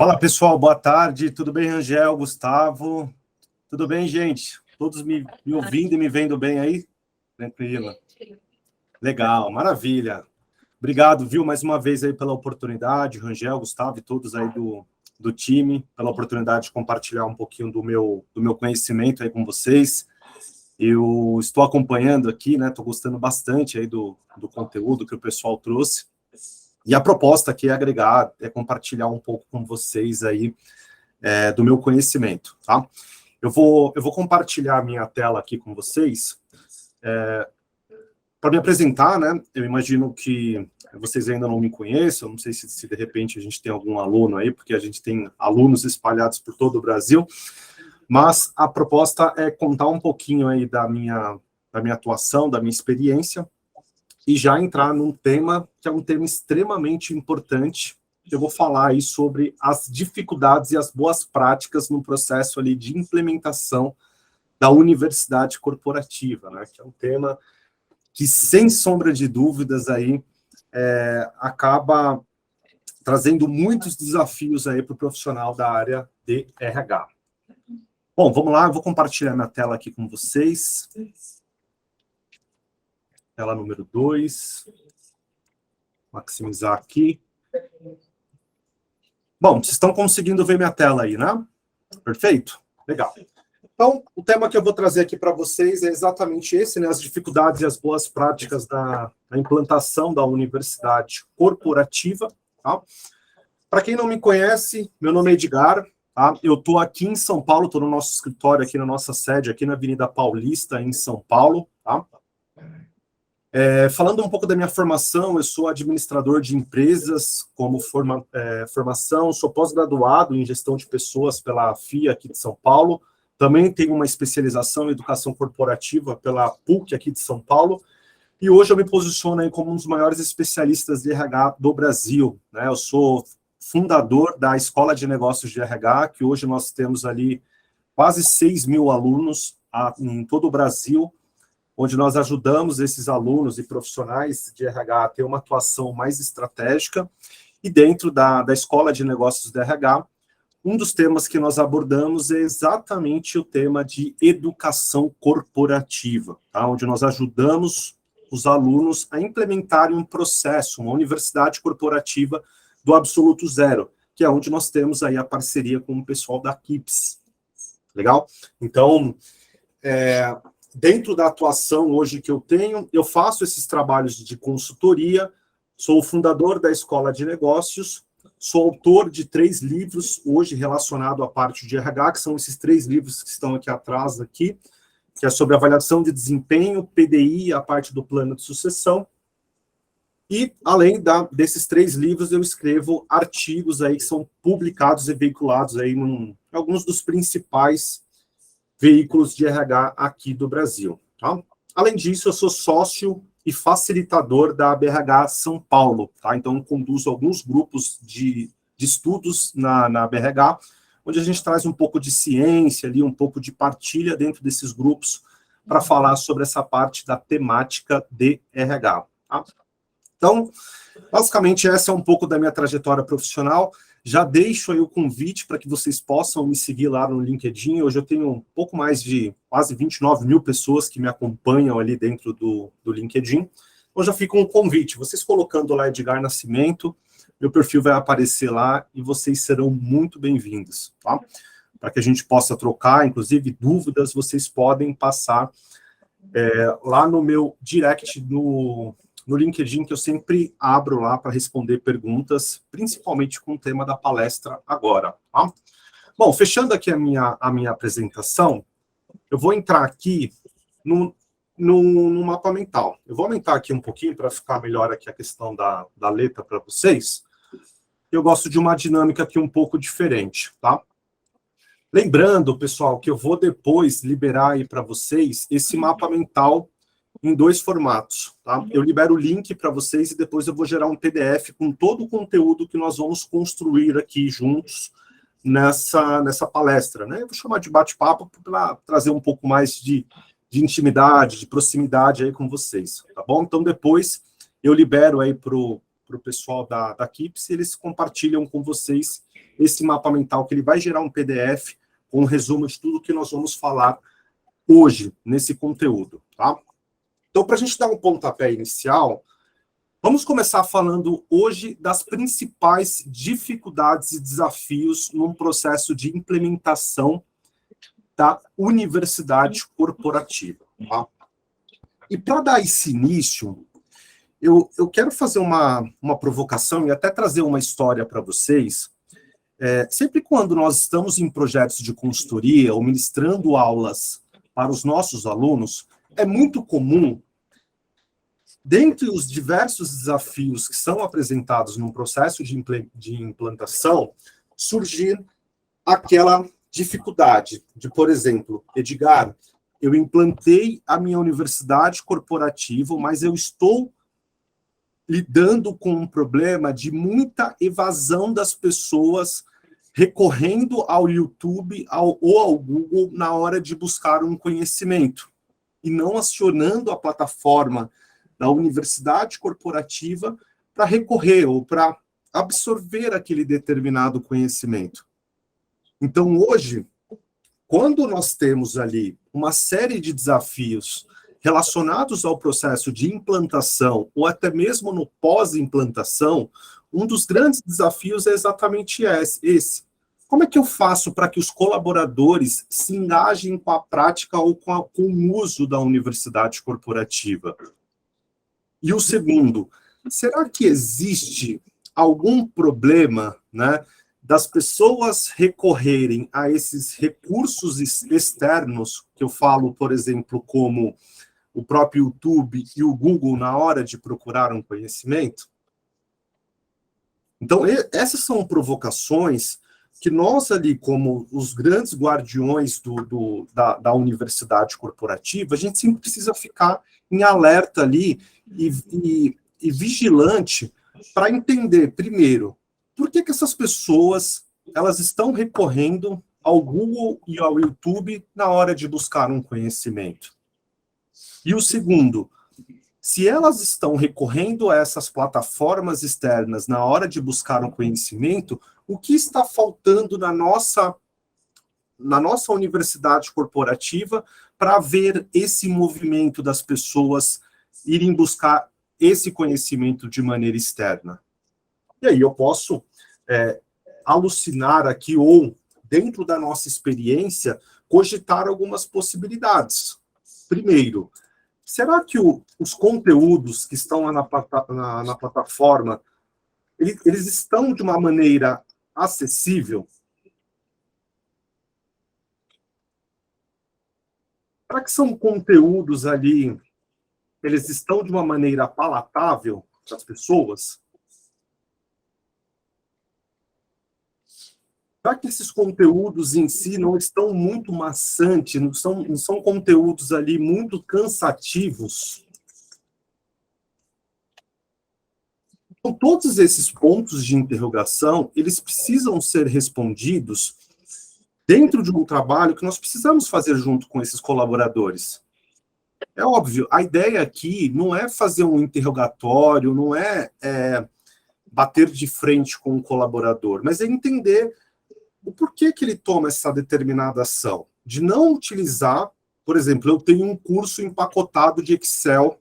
Fala pessoal, boa tarde, tudo bem, Rangel, Gustavo? Tudo bem, gente? Todos me ouvindo e me vendo bem aí? Tranquilo. Legal, maravilha. Obrigado, viu, mais uma vez aí pela oportunidade, Rangel, Gustavo e todos aí do time, pela oportunidade de compartilhar um pouquinho do meu conhecimento aí com vocês. Eu estou acompanhando aqui, né, estou gostando bastante aí do conteúdo que o pessoal trouxe. E a proposta aqui é agregar, é compartilhar um pouco com vocês aí do meu conhecimento, tá? Eu vou compartilhar a minha tela aqui com vocês para me apresentar, né? Eu imagino que vocês ainda não me conheçam, não sei se de repente a gente tem algum aluno aí, porque a gente tem alunos espalhados por todo o Brasil, mas a proposta é contar um pouquinho aí da minha atuação, da minha experiência, e já entrar num tema que é um tema extremamente importante. Eu vou falar aí sobre as dificuldades e as boas práticas no processo ali de implementação da universidade corporativa, né? Que é um tema que, sem sombra de dúvidas, aí acaba trazendo muitos desafios aí para o profissional da área de RH. Bom, vamos lá, eu vou compartilhar minha tela aqui com vocês. Tela número 2. Maximizar aqui. Bom, vocês estão conseguindo ver minha tela aí, né? Perfeito? Legal. Então, o tema que eu vou trazer aqui para vocês é exatamente esse, né? As dificuldades e as boas práticas da implantação da universidade corporativa, tá? Para quem não me conhece, meu nome é Edgar, tá? Eu estou aqui em São Paulo, estou no nosso escritório, aqui na nossa sede, aqui na Avenida Paulista, em São Paulo, tá? Falando um pouco da minha formação, eu sou administrador de empresas como formação, sou pós-graduado em gestão de pessoas pela FIA aqui de São Paulo, também tenho uma especialização em educação corporativa pela PUC aqui de São Paulo, e hoje eu me posiciono aí como um dos maiores especialistas de RH do Brasil, né? Eu sou fundador da Escola de Negócios de RH, que hoje nós temos ali quase 6.000 alunos em todo o Brasil, onde nós ajudamos esses alunos e profissionais de RH a ter uma atuação mais estratégica. E dentro da Escola de Negócios de RH, um dos temas que nós abordamos é exatamente o tema de educação corporativa, tá? Onde nós ajudamos os alunos a implementarem um processo, uma universidade corporativa do absoluto zero, que é onde nós temos aí a parceria com o pessoal da KIPS. Legal? Então, dentro da atuação hoje que eu tenho, eu faço esses trabalhos de consultoria, sou o fundador da Escola de Negócios, sou autor de 3 livros hoje relacionados à parte de RH, que são esses 3 livros que estão aqui atrás, que é sobre avaliação de desempenho, PDI, a parte do plano de sucessão. E, além desses 3 livros, eu escrevo artigos aí que são publicados e veiculados aí em alguns dos principais veículos de RH aqui do Brasil. Tá? Além disso, eu sou sócio e facilitador da BRH São Paulo. Tá? Então, eu conduzo alguns grupos de estudos na BRH, onde a gente traz um pouco de ciência, ali, um pouco de partilha dentro desses grupos, para falar sobre essa parte da temática de RH. Tá? Então, basicamente, essa é um pouco da minha trajetória profissional. Já deixo aí o convite para que vocês possam me seguir lá no LinkedIn. Hoje eu tenho um pouco mais de quase 29.000 pessoas que me acompanham ali dentro do LinkedIn. Então já fica um convite. Vocês colocando lá Edgar Nascimento, meu perfil vai aparecer lá e vocês serão muito bem-vindos, tá? Para que a gente possa trocar, inclusive dúvidas, vocês podem passar lá no meu direct no LinkedIn, que eu sempre abro lá para responder perguntas, principalmente com o tema da palestra agora. Tá? Bom, fechando aqui a minha apresentação, eu vou entrar aqui no mapa mental. Eu vou aumentar aqui um pouquinho para ficar melhor aqui a questão da letra para vocês. Eu gosto de uma dinâmica aqui um pouco diferente, tá? Lembrando, pessoal, que eu vou depois liberar aí para vocês esse mapa mental em 2 formatos, tá? Eu libero o link para vocês e depois eu vou gerar um PDF com todo o conteúdo que nós vamos construir aqui juntos nessa palestra, né? Eu vou chamar de bate-papo para trazer um pouco mais de intimidade, de proximidade aí com vocês, tá bom? Então, depois eu libero aí para o pessoal da KIPS e eles compartilham com vocês esse mapa mental, que ele vai gerar um PDF com um resumo de tudo que nós vamos falar hoje, nesse conteúdo, tá? Então, para a gente dar um pontapé inicial, vamos começar falando hoje das principais dificuldades e desafios num processo de implementação da universidade corporativa, tá? E para dar esse início, eu quero fazer uma provocação e até trazer uma história para vocês. Sempre quando nós estamos em projetos de consultoria ou ministrando aulas para os nossos alunos, é muito comum, dentre os diversos desafios que são apresentados num processo de implantação, surgir aquela dificuldade de, por exemplo, Edgar, eu implantei a minha universidade corporativa, mas eu estou lidando com um problema de muita evasão das pessoas recorrendo ao YouTube ou ao Google na hora de buscar um conhecimento e não acionando a plataforma da universidade corporativa para recorrer ou para absorver aquele determinado conhecimento. Então, hoje, quando nós temos ali uma série de desafios relacionados ao processo de implantação ou até mesmo no pós-implantação, um dos grandes desafios é exatamente esse. Como é que eu faço para que os colaboradores se engajem com a prática ou com o uso da universidade corporativa? E o segundo, será que existe algum problema, né, das pessoas recorrerem a esses recursos externos, que eu falo, por exemplo, como o próprio YouTube e o Google na hora de procurar um conhecimento? Então, essas são provocações que nós ali, como os grandes guardiões da universidade corporativa, a gente sempre precisa ficar em alerta ali e vigilante para entender, primeiro, por que essas pessoas elas estão recorrendo ao Google e ao YouTube na hora de buscar um conhecimento. E o segundo, se elas estão recorrendo a essas plataformas externas na hora de buscar um conhecimento, o que está faltando na nossa universidade corporativa para ver esse movimento das pessoas irem buscar esse conhecimento de maneira externa? E aí eu posso alucinar aqui ou, dentro da nossa experiência, cogitar algumas possibilidades. Primeiro, será que os conteúdos que estão lá na plataforma, eles estão de uma maneira acessível? Será que são conteúdos ali, eles estão de uma maneira palatável para as pessoas? Será que esses conteúdos em si não estão muito maçantes, não são conteúdos ali muito cansativos? Então, todos esses pontos de interrogação, eles precisam ser respondidos dentro de um trabalho que nós precisamos fazer junto com esses colaboradores. É óbvio, a ideia aqui não é fazer um interrogatório, não é bater de frente com o colaborador, mas é entender o porquê que ele toma essa determinada ação. De não utilizar, por exemplo, eu tenho um curso empacotado de Excel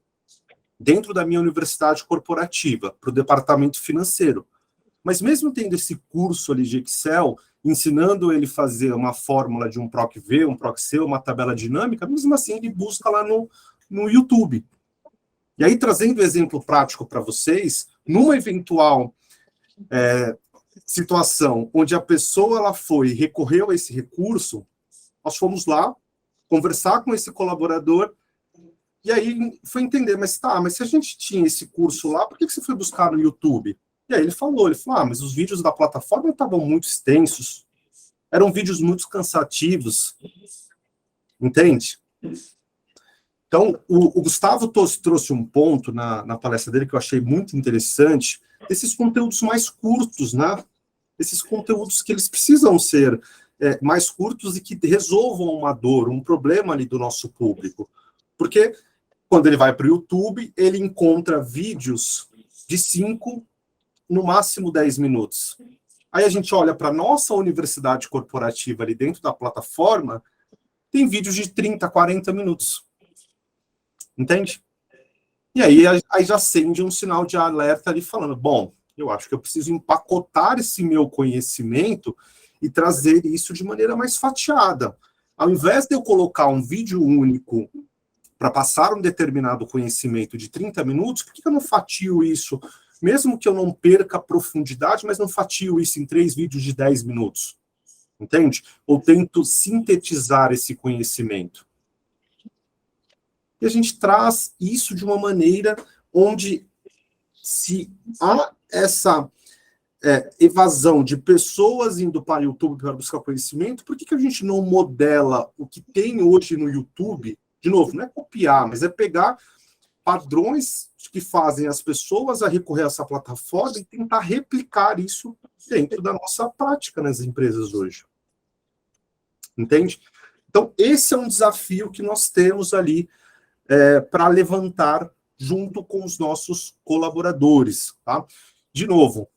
dentro da minha universidade corporativa, para o departamento financeiro. Mas mesmo tendo esse curso ali de Excel, ensinando ele a fazer uma fórmula de um PROC-V, um PROC-C, uma tabela dinâmica, mesmo assim ele busca lá no YouTube. E aí, trazendo exemplo prático para vocês, numa eventual situação onde a pessoa ela recorreu a esse recurso, nós fomos lá conversar com esse colaborador e aí foi entender, mas se a gente tinha esse curso lá, por que você foi buscar no YouTube? E aí ele falou, mas os vídeos da plataforma estavam muito extensos, eram vídeos muito cansativos, entende? Então, o Gustavo trouxe um ponto na palestra dele que eu achei muito interessante, esses conteúdos mais curtos, né? Esses conteúdos que eles precisam ser mais curtos e que resolvam uma dor, um problema ali do nosso público. Porque quando ele vai para o YouTube, ele encontra vídeos de 5, no máximo 10 minutos. Aí a gente olha para a nossa universidade corporativa ali dentro da plataforma, tem vídeos de 30, 40 minutos. Entende? E aí já acende um sinal de alerta ali falando, bom, eu acho que eu preciso empacotar esse meu conhecimento e trazer isso de maneira mais fatiada. Ao invés de eu colocar um vídeo único para passar um determinado conhecimento de 30 minutos, por que eu não fatio isso? Mesmo que eu não perca a profundidade, mas não fatio isso em 3 vídeos de 10 minutos. Entende? Ou tento sintetizar esse conhecimento. E a gente traz isso de uma maneira onde, se há essa evasão de pessoas indo para o YouTube para buscar conhecimento, por que a gente não modela o que tem hoje no YouTube? De novo, não é copiar, mas é pegar padrões que fazem as pessoas a recorrer a essa plataforma e tentar replicar isso dentro da nossa prática nas empresas hoje. Entende? Então, esse é um desafio que nós temos ali para levantar junto com os nossos colaboradores. Tá? De novo,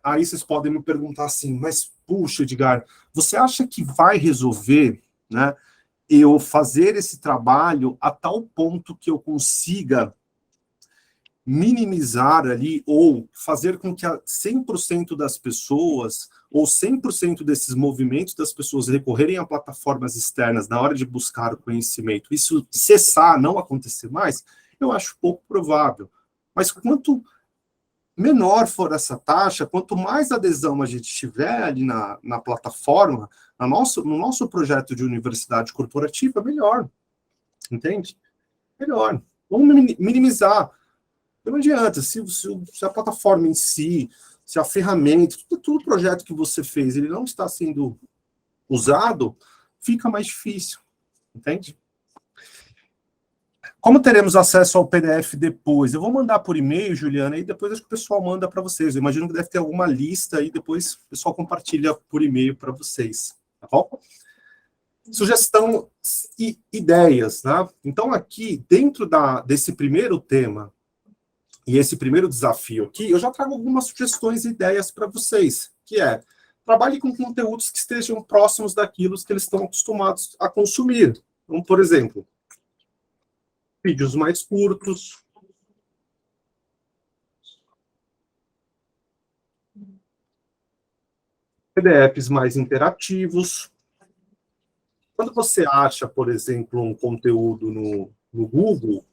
aí vocês podem me perguntar assim, mas, puxa, Edgar, você acha que vai resolver, né, eu fazer esse trabalho a tal ponto que eu consiga minimizar ali, ou fazer com que 100% das pessoas, ou 100% desses movimentos das pessoas recorrerem a plataformas externas na hora de buscar o conhecimento, isso cessar, não acontecer mais, eu acho pouco provável. Mas quanto menor for essa taxa, quanto mais adesão a gente tiver ali na plataforma, no nosso projeto de universidade corporativa, melhor. Entende? Melhor. Vamos minimizar. Não adianta, se a plataforma em si, se a ferramenta, todo projeto que você fez, ele não está sendo usado, fica mais difícil. Entende? Como teremos acesso ao PDF depois? Eu vou mandar por e-mail, Juliana, e depois acho que o pessoal manda para vocês. Eu imagino que deve ter alguma lista aí, depois o pessoal compartilha por e-mail para vocês. Tá bom? Sugestão e ideias, né? Então, aqui, dentro desse primeiro tema, e esse primeiro desafio aqui, eu já trago algumas sugestões e ideias para vocês, que é, trabalhe com conteúdos que estejam próximos daquilo que eles estão acostumados a consumir. Então, por exemplo, vídeos mais curtos, PDFs mais interativos. Quando você acha, por exemplo, um conteúdo no Google,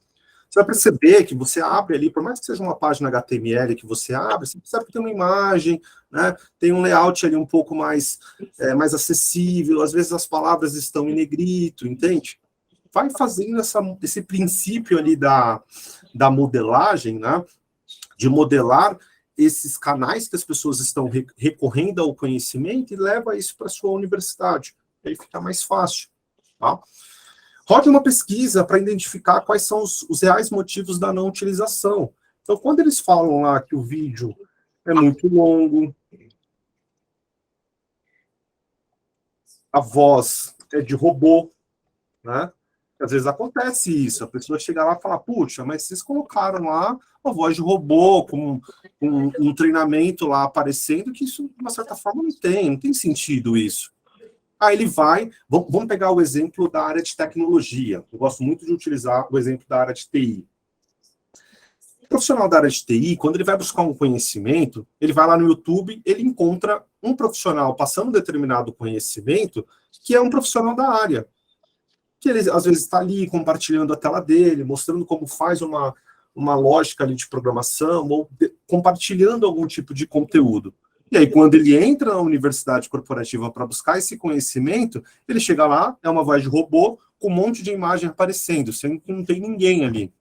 você vai perceber que você abre ali, por mais que seja uma página HTML que você abre, você percebe que tem uma imagem, né? Tem um layout ali um pouco mais acessível, às vezes as palavras estão em negrito, entende? Vai fazendo esse princípio ali da modelagem, né? De modelar esses canais que as pessoas estão recorrendo ao conhecimento e leva isso para a sua universidade. Aí fica mais fácil, tá? Rode uma pesquisa para identificar quais são os reais motivos da não utilização. Então, quando eles falam lá que o vídeo é muito longo, a voz é de robô, né? Às vezes acontece isso, a pessoa chega lá e fala, puxa, mas vocês colocaram lá uma voz de robô, com um treinamento lá aparecendo, que isso, de uma certa forma, não tem sentido isso. Aí ele vai, vamos pegar o exemplo da área de tecnologia. Eu gosto muito de utilizar o exemplo da área de TI. O profissional da área de TI, quando ele vai buscar um conhecimento, ele vai lá no YouTube, ele encontra um profissional passando um determinado conhecimento, que é um profissional da área. Que ele, às vezes, está ali compartilhando a tela dele, mostrando como faz uma lógica ali de programação, ou compartilhando algum tipo de conteúdo. E aí, quando ele entra na universidade corporativa para buscar esse conhecimento, ele chega lá, é uma voz de robô, com um monte de imagem aparecendo, sendo que não tem ninguém ali.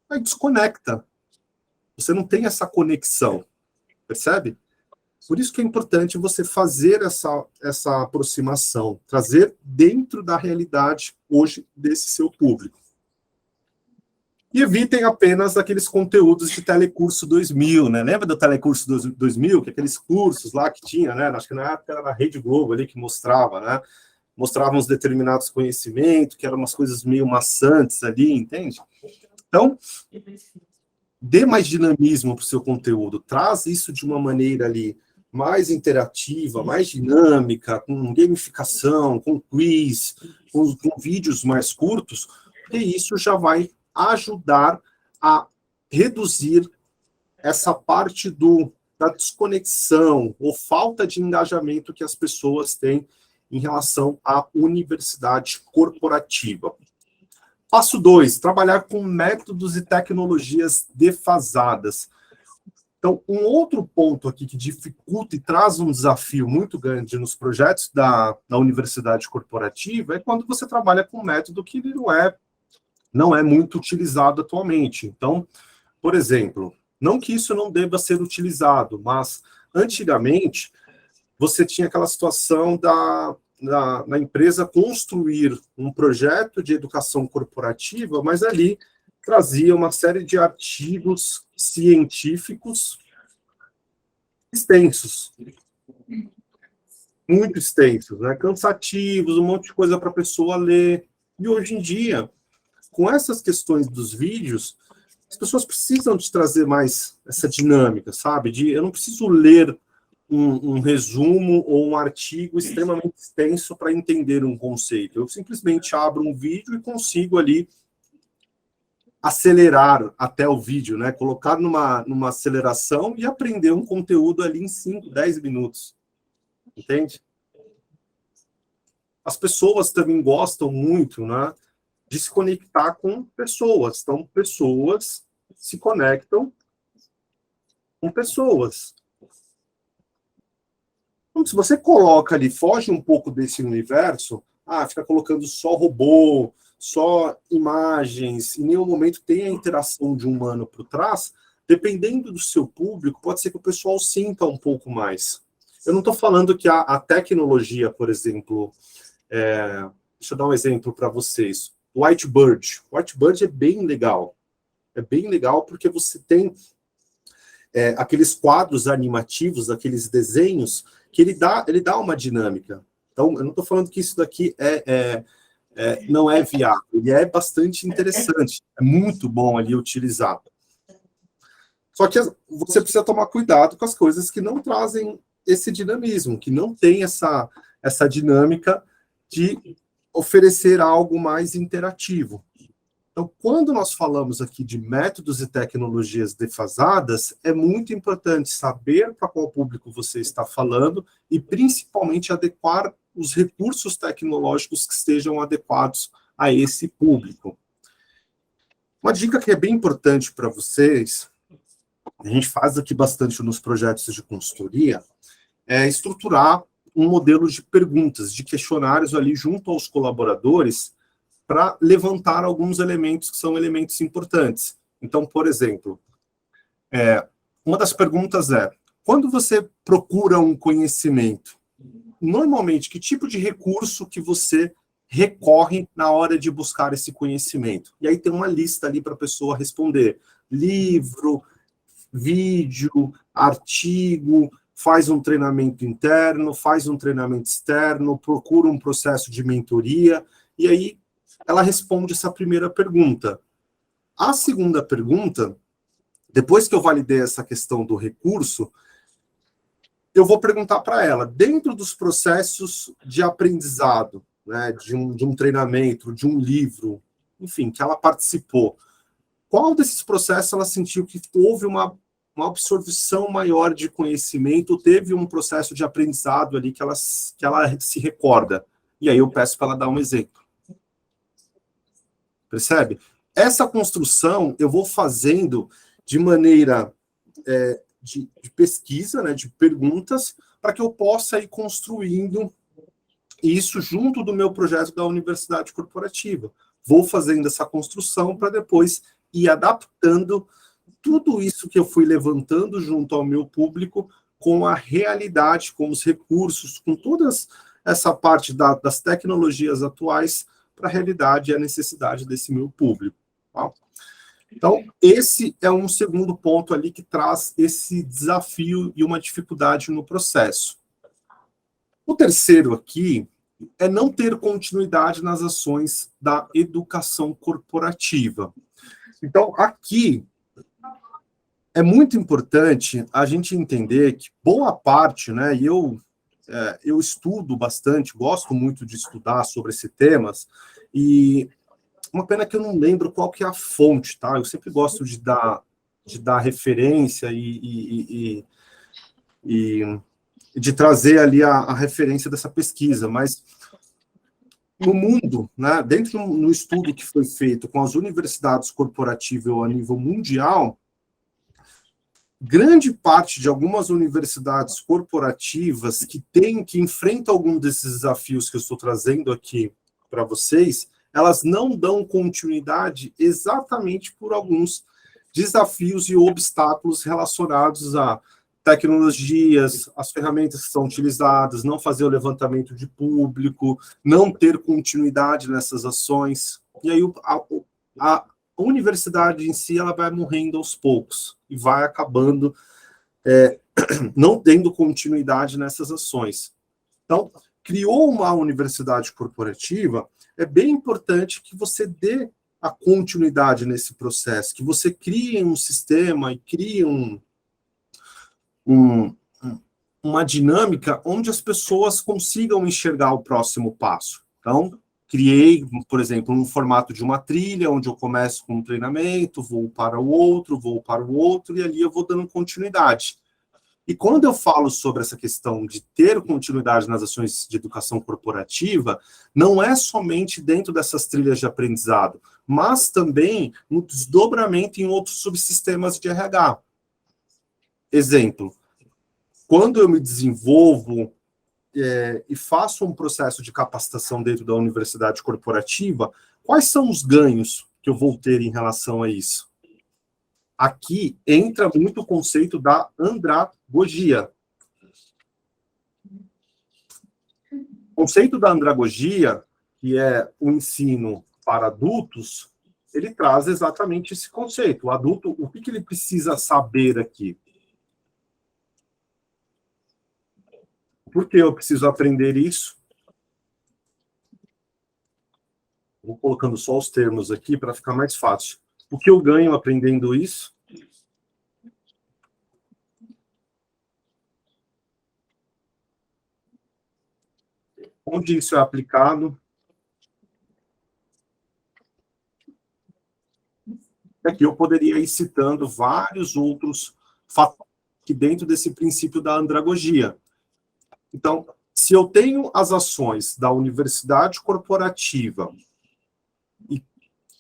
Aí desconecta. Você não tem essa conexão, percebe? Por isso que é importante você fazer essa aproximação, trazer dentro da realidade hoje desse seu público. E evitem apenas aqueles conteúdos de Telecurso 2000, né? Lembra do Telecurso 2000, que aqueles cursos lá que tinha, né? Acho que na época era na Rede Globo ali que mostrava, né? Mostravam uns determinados conhecimentos, que eram umas coisas meio maçantes ali, entende? Então, dê mais dinamismo para o seu conteúdo, traz isso de uma maneira ali mais interativa, mais dinâmica, com gamificação, com quiz, com vídeos mais curtos, porque isso já vai ajudar a reduzir essa parte da desconexão ou falta de engajamento que as pessoas têm em relação à universidade corporativa. Passo 2, trabalhar com métodos e tecnologias defasadas. Então, um outro ponto aqui que dificulta e traz um desafio muito grande nos projetos da universidade corporativa é quando você trabalha com um método que não é muito utilizado atualmente. Então, por exemplo, não que isso não deva ser utilizado, mas antigamente você tinha aquela situação da empresa construir um projeto de educação corporativa, mas ali trazia uma série de artigos científicos extensos, muito extensos, né? Cansativos, um monte de coisa para a pessoa ler. E hoje em dia, com essas questões dos vídeos, as pessoas precisam de trazer mais essa dinâmica, sabe? Eu não preciso ler um resumo ou um artigo extremamente extenso para entender um conceito. Eu simplesmente abro um vídeo e consigo ali acelerar até o vídeo, né? Colocar numa aceleração e aprender um conteúdo ali em 5, 10 minutos. Entende? As pessoas também gostam muito, né, de se conectar com pessoas. Então, pessoas se conectam com pessoas. Então, se você coloca ali, foge um pouco desse universo, fica colocando só robô, só imagens, em nenhum momento tem a interação de um humano por trás, dependendo do seu público, pode ser que o pessoal sinta um pouco mais. Eu não estou falando que a tecnologia, por exemplo, deixa eu dar um exemplo para vocês. Whitebird. Whitebird é bem legal. É bem legal porque você tem aqueles quadros animativos, aqueles desenhos, que ele dá uma dinâmica. Então, eu não estou falando que isso daqui não é viável. Ele é bastante interessante. É muito bom ali utilizar. Só que você precisa tomar cuidado com as coisas que não trazem esse dinamismo, que não tem essa dinâmica de oferecer algo mais interativo. Então, quando nós falamos aqui de métodos e tecnologias defasadas, é muito importante saber para qual público você está falando e, principalmente, adequar os recursos tecnológicos que estejam adequados a esse público. Uma dica que é bem importante para vocês, a gente faz aqui bastante nos projetos de consultoria, é estruturar um modelo de perguntas, de questionários ali junto aos colaboradores, para levantar alguns elementos que são elementos importantes. Então, por exemplo, uma das perguntas quando você procura um conhecimento, normalmente, que tipo de recurso que você recorre na hora de buscar esse conhecimento? E aí tem uma lista ali para a pessoa responder. Livro, vídeo, artigo, faz um treinamento interno, faz um treinamento externo, procura um processo de mentoria, e aí ela responde essa primeira pergunta. A segunda pergunta, depois que eu validei essa questão do recurso, eu vou perguntar para ela, dentro dos processos de aprendizado, né, de um treinamento, de um livro, enfim, que ela participou, qual desses processos ela sentiu que houve uma absorção maior de conhecimento, teve um processo de aprendizado ali que ela se recorda? E aí eu peço para ela dar um exemplo. Percebe? Essa construção eu vou fazendo de maneira de pesquisa, né, de perguntas, para que eu possa ir construindo isso junto do meu projeto da universidade corporativa. Vou fazendo essa construção para depois ir adaptando tudo isso que eu fui levantando junto ao meu público com a realidade, com os recursos, com toda essa parte das tecnologias atuais para a realidade e a necessidade desse meu público. Tá? Então, esse é um segundo ponto ali que traz esse desafio e uma dificuldade no processo. O terceiro aqui é não ter continuidade nas ações da educação corporativa. Então, aqui é muito importante a gente entender que boa parte, né, e eu estudo bastante, gosto muito de estudar sobre esses temas, e uma pena que eu não lembro qual que é a fonte, tá? Eu sempre gosto de dar referência e de trazer ali a referência dessa pesquisa, mas no mundo, né, dentro do estudo que foi feito com as universidades corporativas a nível mundial, grande parte de algumas universidades corporativas que enfrentam algum desses desafios que eu estou trazendo aqui para vocês, elas não dão continuidade exatamente por alguns desafios e obstáculos relacionados a tecnologias, as ferramentas que são utilizadas, não fazer o levantamento de público, não ter continuidade nessas ações. E aí a universidade em si ela vai morrendo aos poucos e vai acabando não tendo continuidade nessas ações. Então, criou uma universidade corporativa, é bem importante que você dê a continuidade nesse processo, que você crie um sistema e crie uma dinâmica onde as pessoas consigam enxergar o próximo passo. Então, criei, por exemplo, um formato de uma trilha, onde eu começo com um treinamento, vou para o outro, e ali eu vou dando continuidade. E quando eu falo sobre essa questão de ter continuidade nas ações de educação corporativa, não é somente dentro dessas trilhas de aprendizado, mas também no desdobramento em outros subsistemas de RH. Exemplo, quando eu me desenvolvo e faço um processo de capacitação dentro da universidade corporativa, quais são os ganhos que eu vou ter em relação a isso? Aqui entra muito o conceito da andragogia. O conceito da andragogia, que é o ensino para adultos, ele traz exatamente esse conceito. O adulto, o que ele precisa saber aqui? Por que eu preciso aprender isso? Vou colocando só os termos aqui para ficar mais fácil. O que eu ganho aprendendo isso? Onde isso é aplicado? Aqui eu poderia ir citando vários outros fatores que dentro desse princípio da andragogia. Então, se eu tenho as ações da universidade corporativa e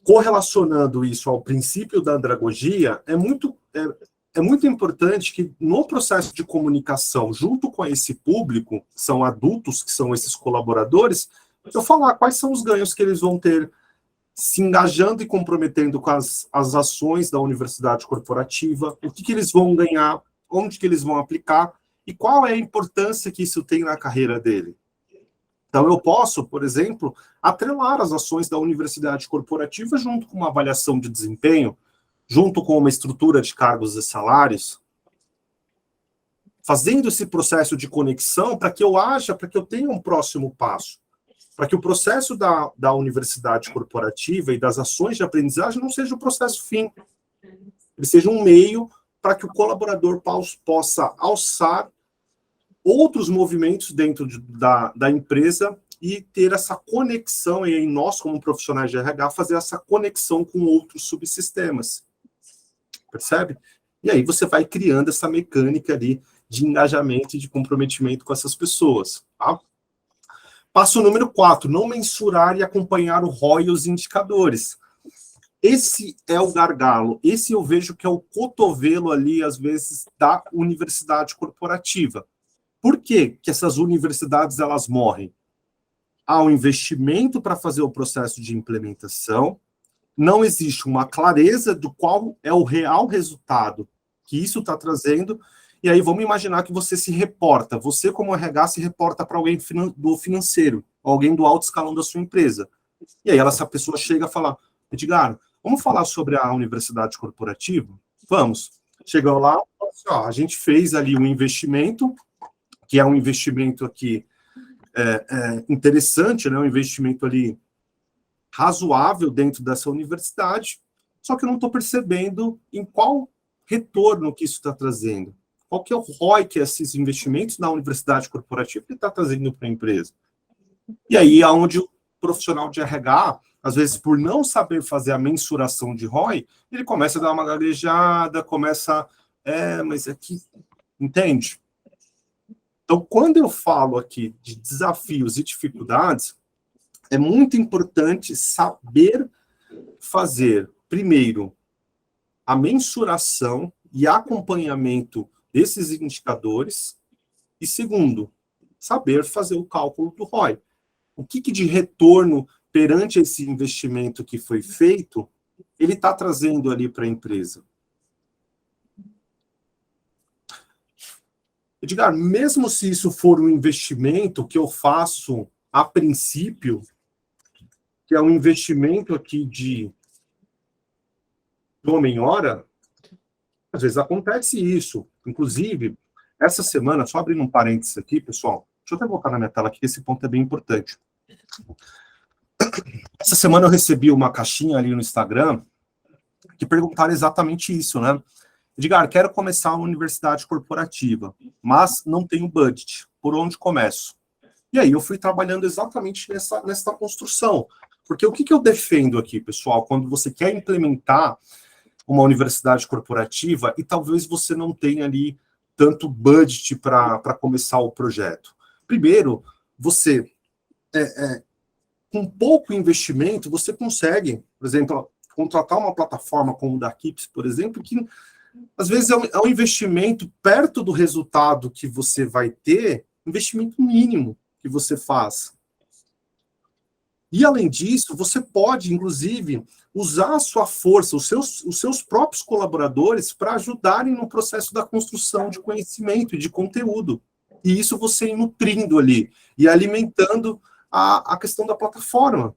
correlacionando isso ao princípio da andragogia, é muito importante que no processo de comunicação, junto com esse público, que são adultos, que são esses colaboradores, eu falar quais são os ganhos que eles vão ter se engajando e comprometendo com as ações da universidade corporativa, o que eles vão ganhar, onde que eles vão aplicar, e qual é a importância que isso tem na carreira dele. Então, eu posso, por exemplo, atrelar as ações da universidade corporativa junto com uma avaliação de desempenho, junto com uma estrutura de cargos e salários, fazendo esse processo de conexão para que eu tenha um próximo passo, para que o processo da universidade corporativa e das ações de aprendizagem não seja o processo fim, ele seja um meio para que o colaborador possa alçar outros movimentos dentro da empresa e ter essa conexão, e aí nós, como profissionais de RH, fazer essa conexão com outros subsistemas. Percebe? E aí você vai criando essa mecânica ali de engajamento e de comprometimento com essas pessoas. Tá? Passo número 4, não mensurar e acompanhar o ROI e os indicadores. Esse é o gargalo, esse eu vejo que é o cotovelo ali, às vezes, da universidade corporativa. Por que essas universidades elas morrem? Há um investimento para fazer o processo de implementação, não existe uma clareza do qual é o real resultado que isso está trazendo, e aí vamos imaginar que você se reporta, você como RH se reporta para alguém do financeiro, alguém do alto escalão da sua empresa. E aí essa pessoa chega a falar, Edgar, vamos falar sobre a universidade corporativa? Vamos. Chegou lá, a gente fez ali um investimento, que é um investimento aqui interessante, né? Um investimento ali razoável dentro dessa universidade, só que eu não estou percebendo em qual retorno que isso está trazendo? Qual que é o ROI que esses investimentos na universidade corporativa está trazendo para a empresa? E aí é onde o profissional de RH, às vezes, por não saber fazer a mensuração de ROI, ele começa a dar uma gaguejada, começa... mas aqui... Entende? Então, quando eu falo aqui de desafios e dificuldades, é muito importante saber fazer, primeiro, a mensuração e acompanhamento desses indicadores, e segundo, saber fazer o cálculo do ROI. O que de retorno perante esse investimento que foi feito, ele está trazendo ali para a empresa. Edgar, mesmo se isso for um investimento que eu faço a princípio, que é um investimento aqui de homem-hora, às vezes acontece isso. Inclusive, essa semana, só abrindo um parênteses aqui, pessoal, deixa eu até voltar na minha tela aqui, que esse ponto é bem importante. Essa semana eu recebi uma caixinha ali no Instagram que perguntaram exatamente isso, né? Edgar, quero começar uma universidade corporativa, mas não tenho budget. Por onde começo? E aí eu fui trabalhando exatamente nessa construção. Porque o que eu defendo aqui, pessoal, quando você quer implementar uma universidade corporativa e talvez você não tenha ali tanto budget para começar o projeto. Primeiro, você, com pouco investimento, você consegue, por exemplo, contratar uma plataforma como o da Keeps, por exemplo, que às vezes é um investimento perto do resultado que você vai ter, investimento mínimo que você faz. E, além disso, você pode, inclusive, usar a sua força, os seus próprios colaboradores para ajudarem no processo da construção de conhecimento e de conteúdo. E isso você ir nutrindo ali e alimentando a questão da plataforma.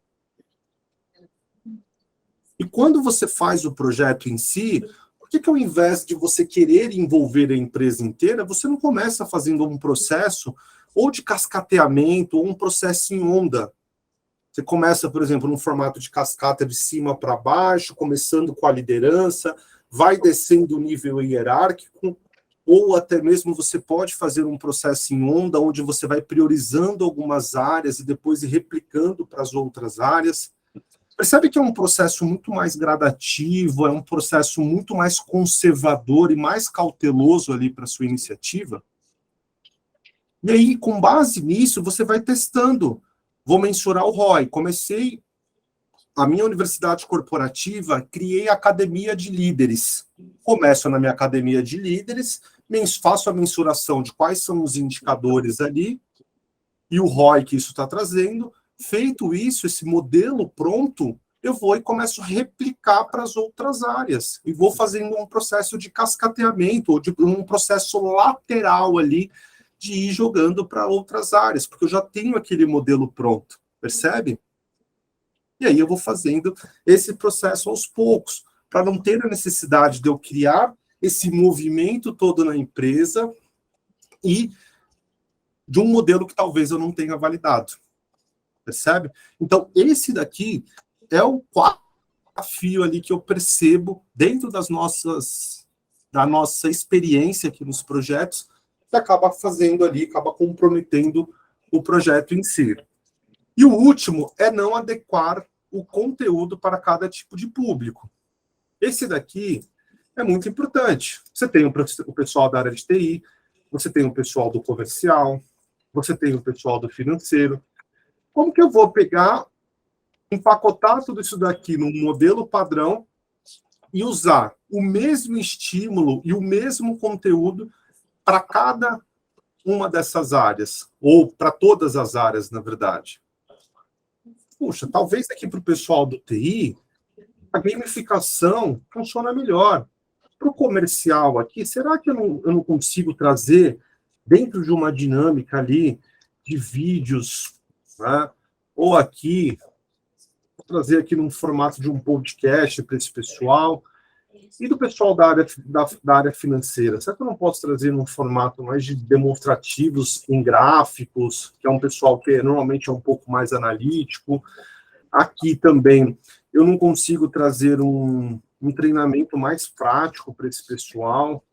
E quando você faz o projeto em si, por que ao invés de você querer envolver a empresa inteira, você não começa fazendo um processo ou de cascateamento ou um processo em onda? Você começa, por exemplo, num formato de cascata de cima para baixo, começando com a liderança, vai descendo o nível hierárquico, ou até mesmo você pode fazer um processo em onda, onde você vai priorizando algumas áreas e depois ir replicando para as outras áreas. Percebe que é um processo muito mais gradativo, é um processo muito mais conservador e mais cauteloso ali para a sua iniciativa? E aí, com base nisso, você vai testando. Vou mensurar o ROI. Comecei a minha universidade corporativa, criei a academia de líderes. Começo na minha academia de líderes, faço a mensuração de quais são os indicadores ali e o ROI que isso está trazendo. Feito isso, esse modelo pronto, eu vou e começo a replicar para as outras áreas. E vou fazendo um processo de cascateamento, ou de um processo lateral ali, de ir jogando para outras áreas, porque eu já tenho aquele modelo pronto, percebe? E aí eu vou fazendo esse processo aos poucos, para não ter a necessidade de eu criar esse movimento todo na empresa e de um modelo que talvez eu não tenha validado. Percebe? Então, esse daqui é o quarto desafio ali que eu percebo dentro da nossa experiência aqui nos projetos, que acaba fazendo ali, acaba comprometendo o projeto em si. E o último é não adequar o conteúdo para cada tipo de público. Esse daqui é muito importante. Você tem o pessoal da área de TI, você tem o pessoal do comercial, você tem o pessoal do financeiro. Como que eu vou pegar, empacotar tudo isso daqui num modelo padrão e usar o mesmo estímulo e o mesmo conteúdo para cada uma dessas áreas, ou para todas as áreas, na verdade? Puxa, talvez aqui para o pessoal do TI, a gamificação funciona melhor. Para o comercial aqui, será que eu não consigo trazer, dentro de uma dinâmica ali, de vídeos, né? Ou aqui, vou trazer aqui num formato de um podcast para esse pessoal, e do pessoal da área financeira, será que eu não posso trazer num formato mais de demonstrativos em gráficos, que é um pessoal que normalmente é um pouco mais analítico? Aqui também, eu não consigo trazer um um treinamento mais prático para esse pessoal,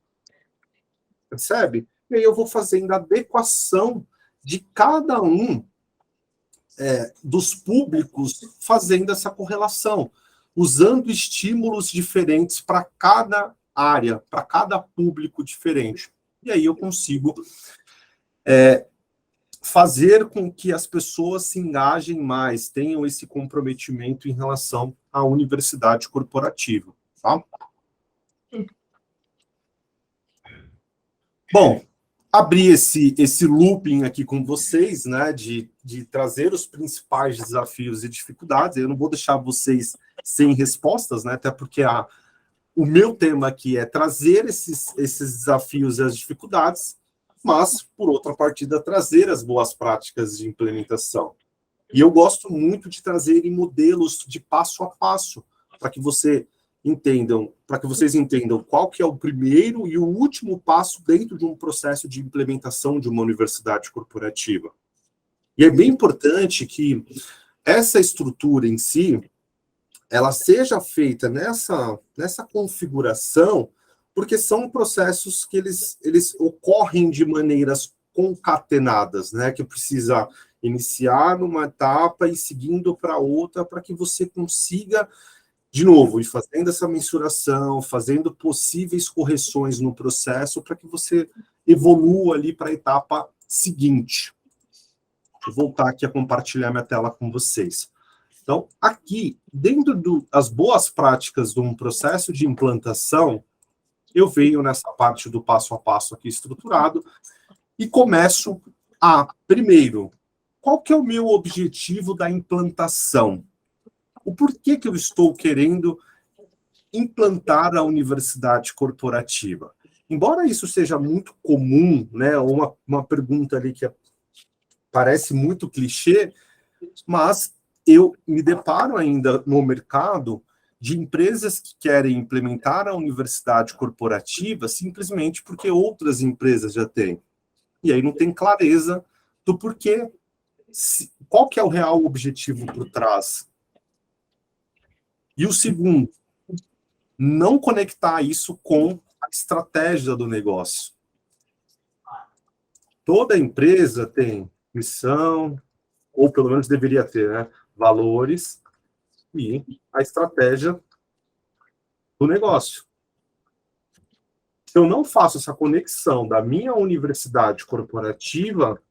percebe? E aí eu vou fazendo a adequação de cada um dos públicos, fazendo essa correlação, usando estímulos diferentes para cada área, para cada público diferente. E aí eu consigo fazer com que as pessoas se engajem mais, tenham esse comprometimento em relação à universidade corporativa. Tá? Bom, abri esse looping aqui com vocês, né, de trazer os principais desafios e dificuldades. Eu não vou deixar vocês sem respostas, né, até porque o meu tema aqui é trazer esses desafios e as dificuldades, mas, por outra partida, trazer as boas práticas de implementação. E eu gosto muito de trazer em modelos de passo a passo, para que vocês entendam qual que é o primeiro e o último passo dentro de um processo de implementação de uma universidade corporativa. E é bem importante que essa estrutura em si, ela seja feita nessa configuração, porque são processos que eles ocorrem de maneiras concatenadas, né? Que precisa iniciar numa etapa e seguindo para outra, para que você consiga, de novo, ir fazendo essa mensuração, fazendo possíveis correções no processo, para que você evolua ali para a etapa seguinte. Vou voltar aqui a compartilhar minha tela com vocês. Então, aqui, dentro das boas práticas de um processo de implantação, eu venho nessa parte do passo a passo aqui estruturado e começo primeiro, qual que é o meu objetivo da implantação? O porquê que eu estou querendo implantar a universidade corporativa? Embora isso seja muito comum, né, uma pergunta ali que parece muito clichê, mas eu me deparo ainda no mercado de empresas que querem implementar a universidade corporativa simplesmente porque outras empresas já têm. E aí não tem clareza do porquê, qual que é o real objetivo por trás. E o segundo, não conectar isso com a estratégia do negócio. Toda empresa tem missão, ou pelo menos deveria ter, né, valores e a estratégia do negócio. Se eu não faço essa conexão da minha universidade corporativa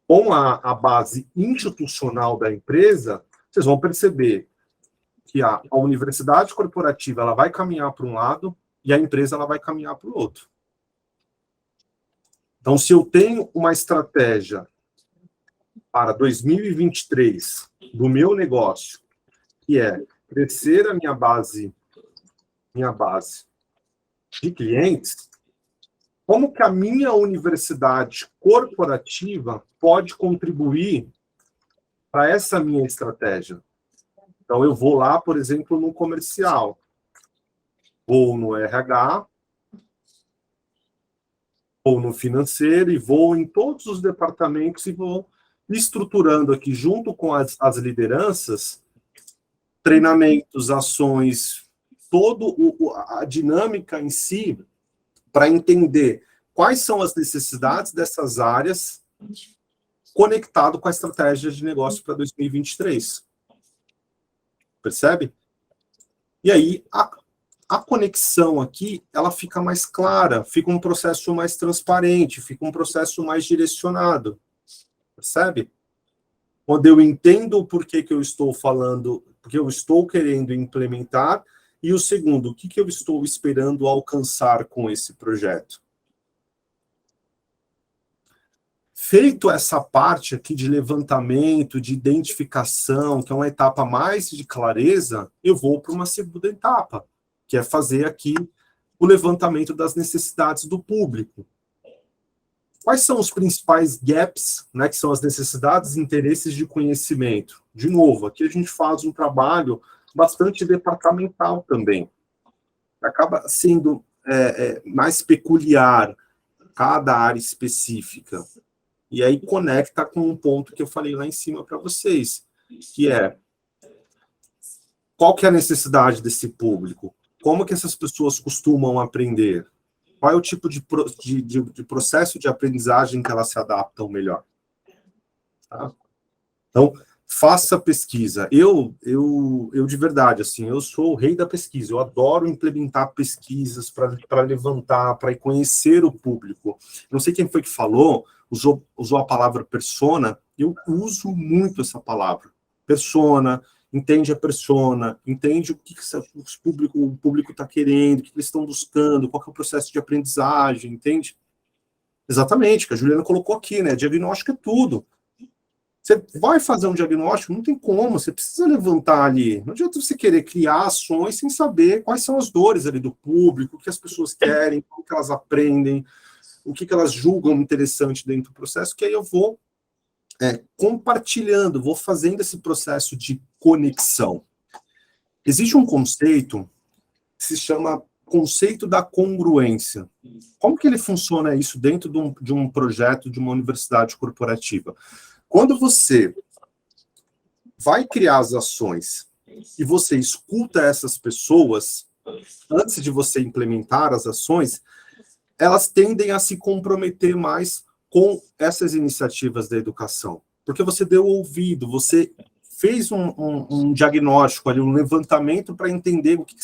com a base institucional da empresa, vocês vão perceber que a universidade corporativa ela vai caminhar para um lado e a empresa ela vai caminhar para o outro. Então, se eu tenho uma estratégia para 2023 do meu negócio, que é crescer a minha base de clientes, como que a minha universidade corporativa pode contribuir para essa minha estratégia? Então, eu vou lá, por exemplo, no comercial, vou no RH, vou no financeiro e vou em todos os departamentos e vou estruturando aqui, junto com as lideranças, treinamentos, ações, toda a dinâmica em si, para entender quais são as necessidades dessas áreas conectado com a estratégia de negócio para 2023. Percebe? E aí, a conexão aqui, ela fica mais clara, fica um processo mais transparente, fica um processo mais direcionado. Percebe? Quando eu entendo o porquê que eu estou falando, porque eu estou querendo implementar, e o segundo, o que eu estou esperando alcançar com esse projeto. Feito essa parte aqui de levantamento, de identificação, que é uma etapa mais de clareza, eu vou para uma segunda etapa, que é fazer aqui o levantamento das necessidades do público. Quais são os principais gaps, né, que são as necessidades e interesses de conhecimento? De novo, aqui a gente faz um trabalho bastante departamental também. Acaba sendo mais peculiar cada área específica. E aí conecta com um ponto que eu falei lá em cima para vocês, que é Qual que é a necessidade desse público? Como que essas pessoas costumam aprender? Qual é o tipo de processo de aprendizagem que elas se adaptam melhor? Tá? Então, faça pesquisa. Eu de verdade, assim, eu sou o rei da pesquisa. Eu adoro implementar pesquisas para levantar, para conhecer o público. Não sei quem foi que falou, usou a palavra persona. Eu uso muito essa palavra. Persona, entende a persona, entende o que o público está querendo, o que eles estão buscando, qual que é o processo de aprendizagem, entende? Exatamente, que a Juliana colocou aqui, né? Diagnóstico é tudo. Você vai fazer um diagnóstico, não tem como, você precisa levantar ali. Não adianta você querer criar ações sem saber quais são as dores ali do público, o que as pessoas querem, como que elas aprendem, o que elas julgam interessante dentro do processo, que aí eu vou compartilhando, vou fazendo esse processo de conexão. Existe um conceito que se chama conceito da congruência. Como que ele funciona isso dentro de um projeto de uma universidade corporativa? Quando você vai criar as ações e você escuta essas pessoas, antes de você implementar as ações, elas tendem a se comprometer mais com essas iniciativas da educação. Porque você deu ouvido, você fez um diagnóstico ali, um levantamento para entender o que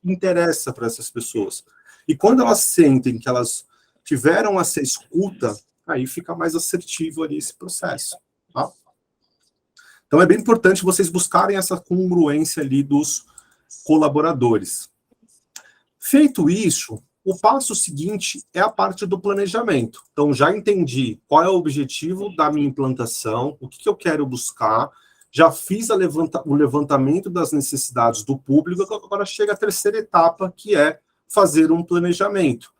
interessa para essas pessoas. E quando elas sentem que elas tiveram essa escuta, aí fica mais assertivo ali esse processo. Tá? Então é bem importante vocês buscarem essa congruência ali dos colaboradores. Feito isso, o passo seguinte é a parte do planejamento. Então, já entendi qual é o objetivo da minha implantação, o que eu quero buscar, já fiz o levantamento das necessidades do público, agora chega a terceira etapa, que é fazer um planejamento.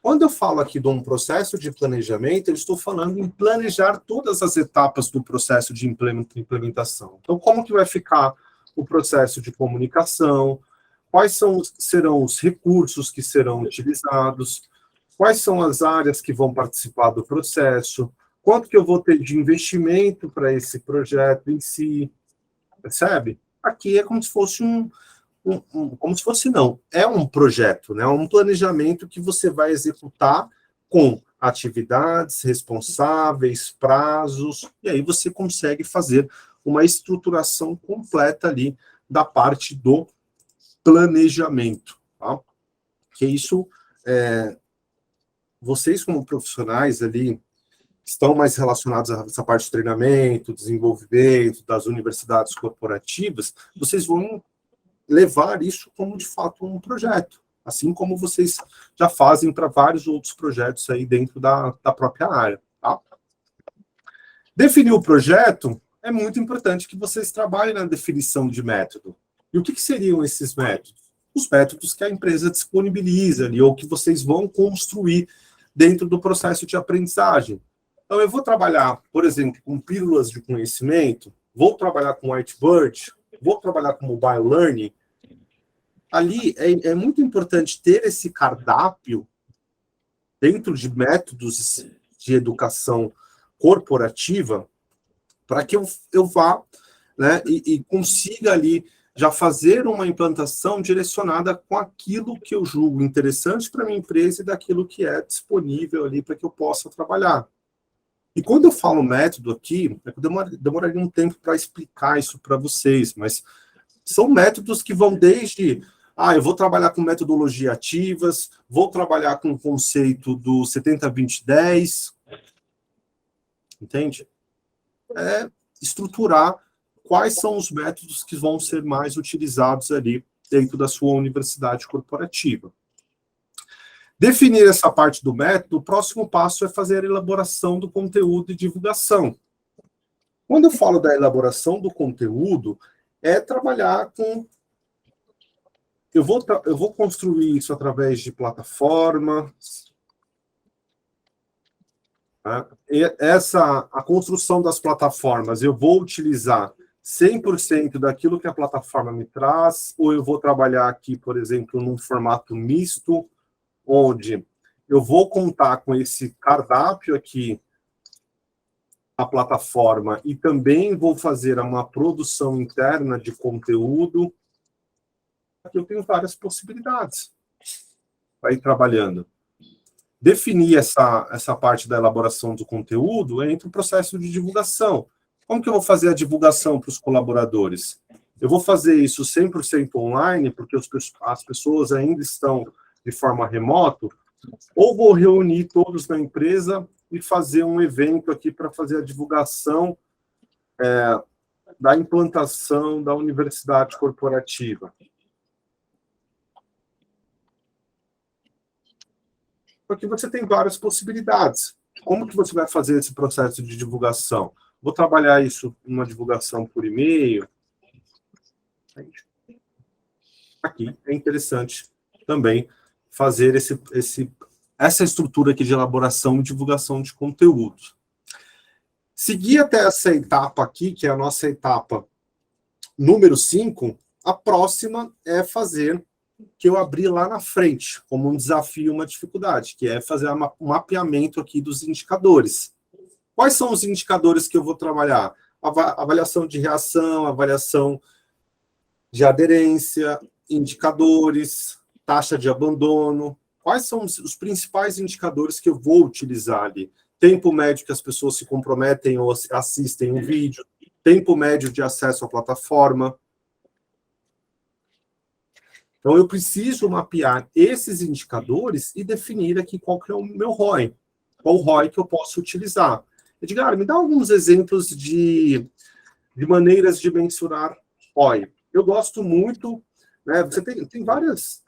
Quando eu falo aqui de um processo de planejamento, eu estou falando em planejar todas as etapas do processo de implementação. Então, como que vai ficar o processo de comunicação, quais serão os recursos que serão utilizados, quais são as áreas que vão participar do processo, quanto que eu vou ter de investimento para esse projeto em si, percebe? Aqui é como se fosse é um projeto, né? Um planejamento que você vai executar com atividades, responsáveis, prazos, e aí você consegue fazer uma estruturação completa ali da parte do planejamento, tá? Que isso, vocês como profissionais ali, estão mais relacionados a essa parte de treinamento, desenvolvimento das universidades corporativas, vocês vão levar isso como, de fato, um projeto, assim como vocês já fazem para vários outros projetos aí dentro da própria área, tá? Definir o projeto, é muito importante que vocês trabalhem na definição de método. E o que seriam esses métodos? Os métodos que a empresa disponibiliza ali, ou que vocês vão construir dentro do processo de aprendizagem. Então, eu vou trabalhar, por exemplo, com pílulas de conhecimento, vou trabalhar com Whiteboard, vou trabalhar com Mobile Learning. Ali é muito importante ter esse cardápio dentro de métodos de educação corporativa para que eu vá, né, e consiga ali já fazer uma implantação direcionada com aquilo que eu julgo interessante para a minha empresa e daquilo que é disponível ali para que eu possa trabalhar. E quando eu falo método aqui, eu demoraria um tempo para explicar isso para vocês, mas são métodos que vão desde, eu vou trabalhar com metodologia ativas, vou trabalhar com o conceito do 70-20-10, entende? Estruturar quais são os métodos que vão ser mais utilizados ali dentro da sua universidade corporativa. Definir essa parte do método, o próximo passo é fazer a elaboração do conteúdo e divulgação. Quando eu falo da elaboração do conteúdo, é trabalhar com... Eu vou construir isso através de plataformas. Tá? A construção das plataformas, eu vou utilizar 100% daquilo que a plataforma me traz, ou eu vou trabalhar aqui, por exemplo, num formato misto, onde eu vou contar com esse cardápio aqui a plataforma e também vou fazer uma produção interna de conteúdo, aqui eu tenho várias possibilidades para ir trabalhando. Definir essa parte da elaboração do conteúdo entra o processo de divulgação. Como que eu vou fazer a divulgação para os colaboradores? Eu vou fazer isso 100% online, porque as pessoas ainda estão de forma remota, ou vou reunir todos na empresa e fazer um evento aqui para fazer a divulgação da implantação da universidade corporativa. Porque você tem várias possibilidades. Como que você vai fazer esse processo de divulgação? Vou trabalhar isso numa divulgação por e-mail. Aqui é interessante também fazer essa estrutura aqui de elaboração e divulgação de conteúdo. Seguir até essa etapa aqui, que é a nossa etapa número 5, a próxima é fazer que eu abri lá na frente, como um desafio, uma dificuldade, que é fazer um mapeamento aqui dos indicadores. Quais são os indicadores que eu vou trabalhar? Avaliação de reação, avaliação de aderência, indicadores, taxa de abandono. Quais são os principais indicadores que eu vou utilizar ali? Tempo médio que as pessoas se comprometem ou assistem um vídeo, tempo médio de acesso à plataforma. Então, eu preciso mapear esses indicadores e definir aqui qual que é o meu ROI. Qual o ROI que eu posso utilizar. Edgar, me dá alguns exemplos de maneiras de mensurar ROI. Eu gosto muito, né, você tem várias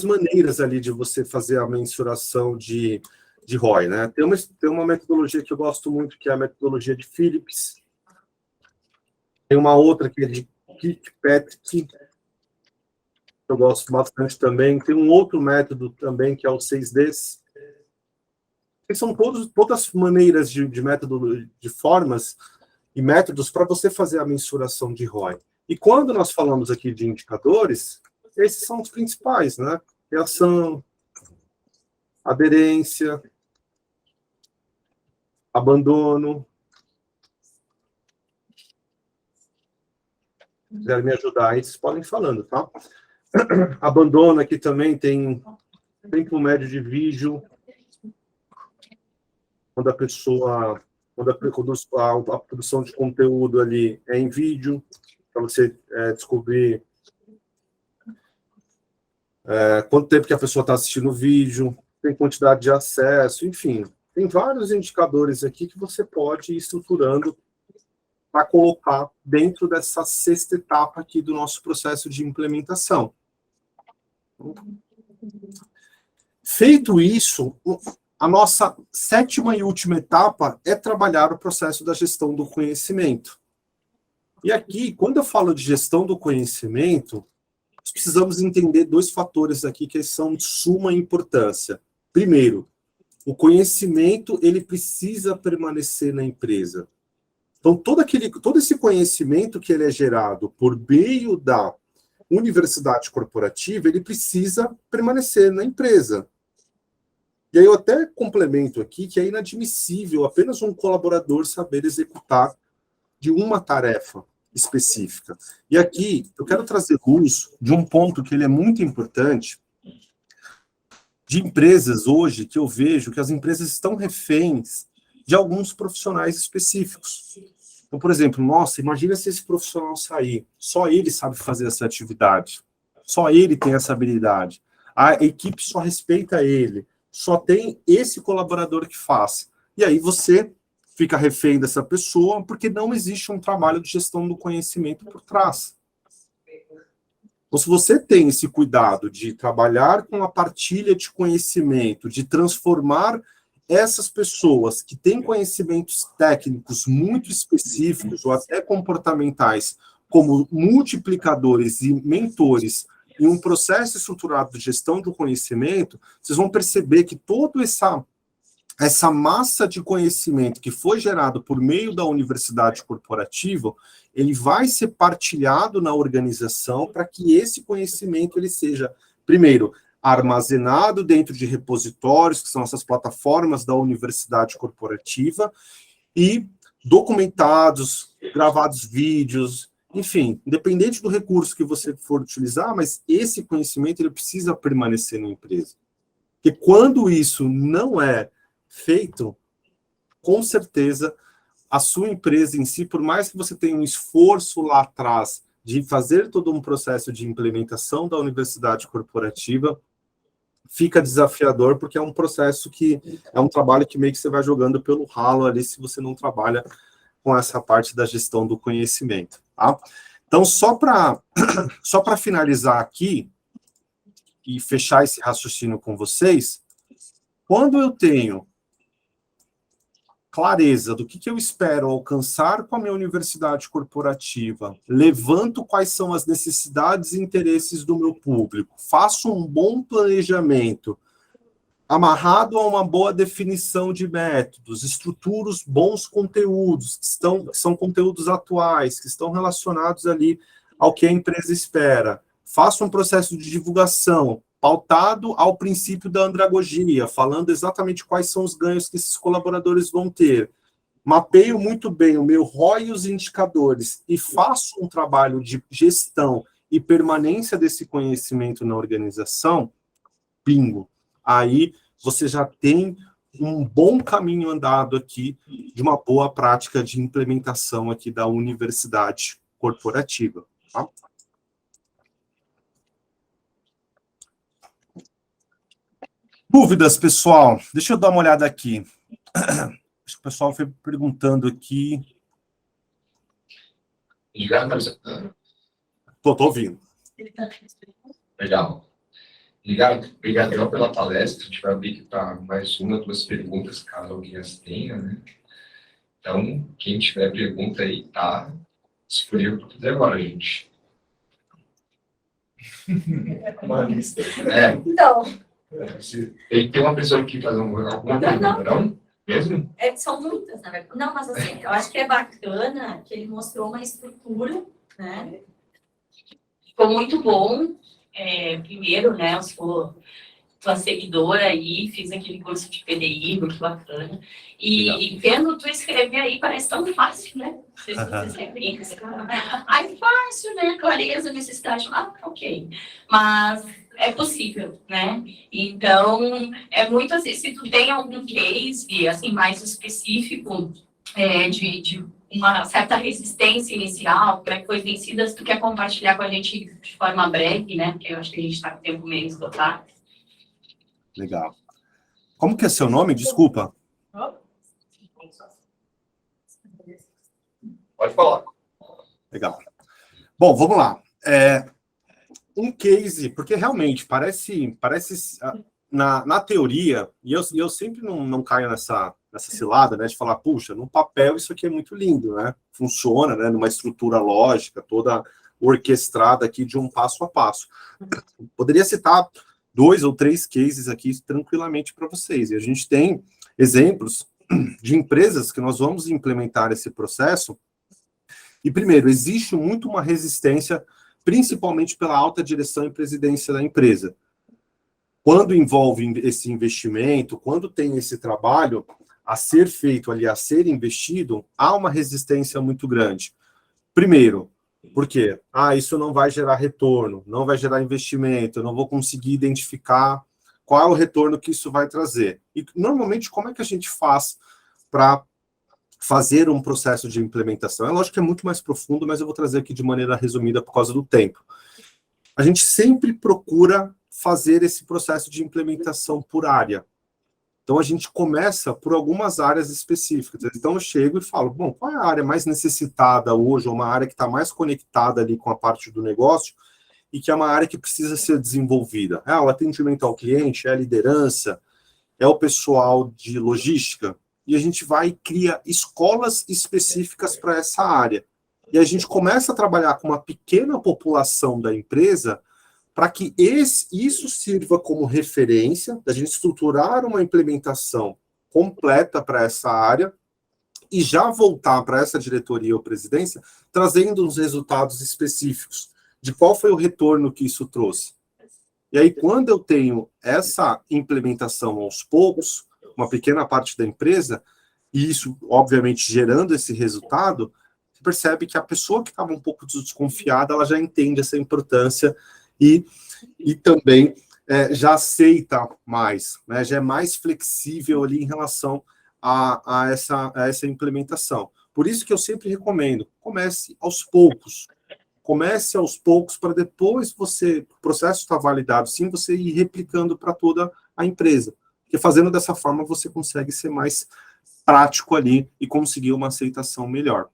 maneiras ali de você fazer a mensuração de ROI, né? Tem uma metodologia que eu gosto muito, que é a metodologia de Phillips. Tem uma outra que é de Kirkpatrick, eu gosto bastante também. Tem um outro método também, que é o 6Ds. São todas maneiras de método, de formas e métodos para você fazer a mensuração de ROI. E quando nós falamos aqui de indicadores, esses são os principais, né? Reação, aderência, abandono. Se quiserem me ajudar aí, vocês podem ir falando, tá? Abandono aqui também tem tempo médio de vídeo, quando a produção de conteúdo ali é em vídeo, para você descobrir quanto tempo que a pessoa está assistindo o vídeo, tem quantidade de acesso, enfim. Tem vários indicadores aqui que você pode ir estruturando para colocar dentro dessa sexta etapa aqui do nosso processo de implementação. Feito isso, a nossa sétima e última etapa é trabalhar o processo da gestão do conhecimento. E aqui, quando eu falo de gestão do conhecimento, nós precisamos entender dois fatores aqui que são de suma importância. Primeiro, o conhecimento ele precisa permanecer na empresa. Então, todo esse conhecimento que ele é gerado por meio da universidade corporativa, ele precisa permanecer na empresa. E aí eu até complemento aqui que é inadmissível apenas um colaborador saber executar de uma tarefa específica. E aqui eu quero trazer luz de um ponto que ele é muito importante, de empresas hoje, que eu vejo que as empresas estão reféns de alguns profissionais específicos. Então, por exemplo, nossa, imagina se esse profissional sair, só ele sabe fazer essa atividade, só ele tem essa habilidade, a equipe só respeita ele, só tem esse colaborador que faz. E aí você fica refém dessa pessoa, porque não existe um trabalho de gestão do conhecimento por trás. Então, se você tem esse cuidado de trabalhar com a partilha de conhecimento, de transformar essas pessoas que têm conhecimentos técnicos muito específicos ou até comportamentais como multiplicadores e mentores em um processo estruturado de gestão do conhecimento, vocês vão perceber que toda essa massa de conhecimento que foi gerado por meio da universidade corporativa, ele vai ser partilhado na organização para que esse conhecimento ele seja, primeiro, armazenado dentro de repositórios, que são essas plataformas da universidade corporativa, e documentados, gravados vídeos, enfim, independente do recurso que você for utilizar, mas esse conhecimento ele precisa permanecer na empresa. Porque quando isso não é feito, com certeza, a sua empresa em si, por mais que você tenha um esforço lá atrás de fazer todo um processo de implementação da universidade corporativa, fica desafiador, porque é um processo que é um trabalho que meio que você vai jogando pelo ralo ali, se você não trabalha com essa parte da gestão do conhecimento, tá? Então, só para finalizar aqui e fechar esse raciocínio com vocês, quando eu tenho clareza do que eu espero alcançar com a minha universidade corporativa, levanto quais são as necessidades e interesses do meu público, faço um bom planejamento, amarrado a uma boa definição de métodos, estruturo os bons conteúdos, que são conteúdos atuais, que estão relacionados ali ao que a empresa espera, faço um processo de divulgação, pautado ao princípio da andragogia, falando exatamente quais são os ganhos que esses colaboradores vão ter. Mapeio muito bem o meu ROI e os indicadores e faço um trabalho de gestão e permanência desse conhecimento na organização, bingo. Aí você já tem um bom caminho andado aqui de uma boa prática de implementação aqui da universidade corporativa, tá? Dúvidas, pessoal? Deixa eu dar uma olhada aqui. Acho que o pessoal foi perguntando aqui. Tô ouvindo. Legal. Obrigado pela palestra. A gente vai abrir aqui para mais uma, duas perguntas, caso alguém as tenha, né? Então, quem tiver pergunta aí, tá disponível para fazer agora, gente. Uma lista. Então. Tem que ter uma pessoa que faz alguma pergunta, não? Mesmo? São muitas, na verdade. Não, mas assim, eu acho que é bacana que ele mostrou uma estrutura, né? Ficou muito bom. Primeiro, né, eu sou tua seguidora aí, fiz aquele curso de PDI, muito bacana. E vendo tu escrever aí, parece tão fácil, né? Não sei se vocês lembram. Ai, fácil, né? Clareza, necessidade. Ok. Mas é possível, né? Então, é muito assim, se tu tem algum case, assim, mais específico, de uma certa resistência inicial, como é que foi vencida, se tu quer compartilhar com a gente de forma breve, né? Porque eu acho que a gente está com tempo meio esgotado. Legal. Como que é seu nome? Desculpa. Pode falar. Legal. Bom, vamos lá. Um case, porque realmente parece na teoria, e eu sempre não caio nessa cilada, né, de falar, puxa, no papel isso aqui é muito lindo, né? Funciona, né, numa estrutura lógica, toda orquestrada aqui de um passo a passo. Poderia citar 2 ou 3 cases aqui tranquilamente para vocês. E a gente tem exemplos de empresas que nós vamos implementar esse processo. E, primeiro, existe muito uma resistência, principalmente pela alta direção e presidência da empresa. Quando envolve esse investimento, quando tem esse trabalho a ser feito ali, a ser investido, há uma resistência muito grande. Primeiro, por quê? Isso não vai gerar retorno, não vai gerar investimento, eu não vou conseguir identificar qual é o retorno que isso vai trazer. E, normalmente, como é que a gente faz para fazer um processo de implementação? É lógico que é muito mais profundo, mas eu vou trazer aqui de maneira resumida por causa do tempo. A gente sempre procura fazer esse processo de implementação por área. Então, a gente começa por algumas áreas específicas. Então, eu chego e falo, bom, qual é a área mais necessitada hoje, ou uma área que está mais conectada ali com a parte do negócio, e que é uma área que precisa ser desenvolvida? O atendimento ao cliente, é a liderança, é o pessoal de logística, e a gente vai e cria escolas específicas para essa área. E a gente começa a trabalhar com uma pequena população da empresa para que isso sirva como referência, da gente estruturar uma implementação completa para essa área e já voltar para essa diretoria ou presidência, trazendo os resultados específicos de qual foi o retorno que isso trouxe. E aí, quando eu tenho essa implementação aos poucos, uma pequena parte da empresa, e isso, obviamente, gerando esse resultado, você percebe que a pessoa que estava um pouco desconfiada, ela já entende essa importância e também já aceita mais, né? Já é mais flexível ali em relação a essa implementação. Por isso que eu sempre recomendo, comece aos poucos. Comece aos poucos para depois o processo está validado, sim, você ir replicando para toda a empresa. Porque fazendo dessa forma você consegue ser mais prático ali e conseguir uma aceitação melhor.